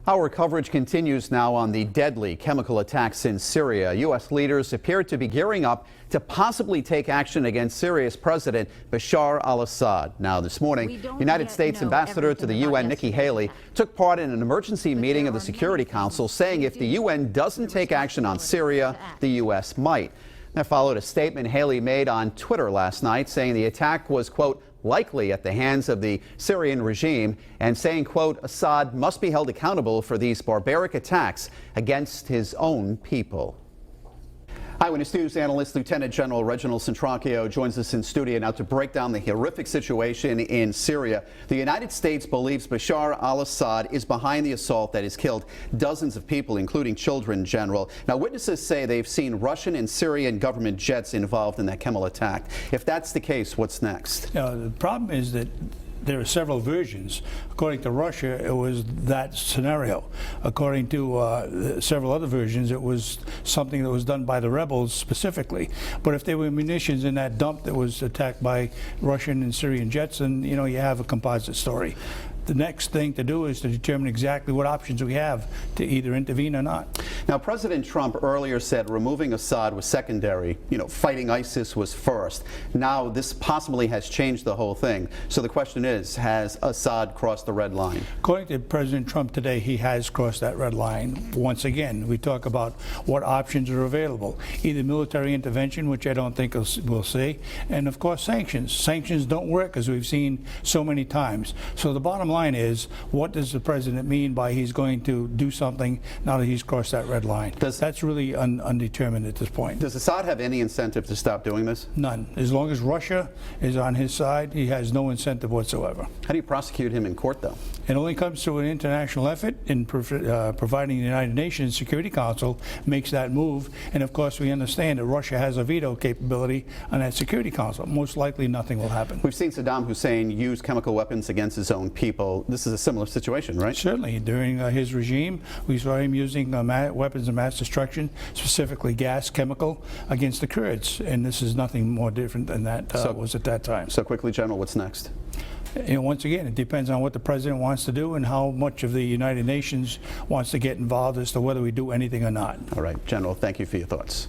Our coverage continues now on the deadly chemical attacks in Syria. U.S. leaders appear to be gearing up to possibly take action against Syria's President Bashar al-Assad. Now, this morning, United States Ambassador to the UN Nikki Haley took part in an emergency meeting of the Security Council, saying if the UN doesn't take action on Syria, the U.S. might. That followed a statement Haley made on Twitter last night, saying the attack was, quote, likely at the hands of the Syrian regime, and saying, quote, Assad must be held accountable for these barbaric attacks against his own people. Eyewitness News analyst Lieutenant General Reginald Centracchio joins us in studio now to break down the horrific situation in Syria. The United States believes Bashar al-Assad is behind the assault that has killed dozens of people, including children, General. Now, witnesses say they've seen Russian and Syrian government jets involved in that chemical attack. If that's the case, what's next? The problem is that there are several versions. According to Russia, it was that scenario. According to several other versions, it was something that was done by the rebels specifically. But if there were munitions in that dump that was attacked by Russian and Syrian jets, then you have a composite story. The next thing to do is to determine exactly what options we have to either intervene or not. Now, President Trump earlier said removing Assad was secondary. Fighting ISIS was first. Now, this possibly has changed the whole thing. So the question is, has Assad crossed the red line? According to President Trump today, he has crossed that red line. Once again, we talk about what options are available. Either military intervention, which I don't think we'll see, and of course sanctions. Sanctions don't work, as we've seen so many times. So the bottom line is, what does the president mean by he's going to do something now that he's crossed that red line? That's really undetermined at this point. Does Assad have any incentive to stop doing this? None. As long as Russia is on his side, he has no incentive whatsoever. How do you prosecute him in court, though? It only comes to an international effort in providing the United Nations Security Council makes that move. And of course, we understand that Russia has a veto capability on that Security Council. Most likely, nothing will happen. We've seen Saddam Hussein use chemical weapons against his own people. This is a similar situation, right? Certainly. During his regime, we saw him using weapons of mass destruction, specifically gas, chemical, against the Kurds. And this is nothing more different than that was at that time. So quickly, General, what's next? Once again, it depends on what the president wants to do and how much of the United Nations wants to get involved as to whether we do anything or not. All right, General, thank you for your thoughts.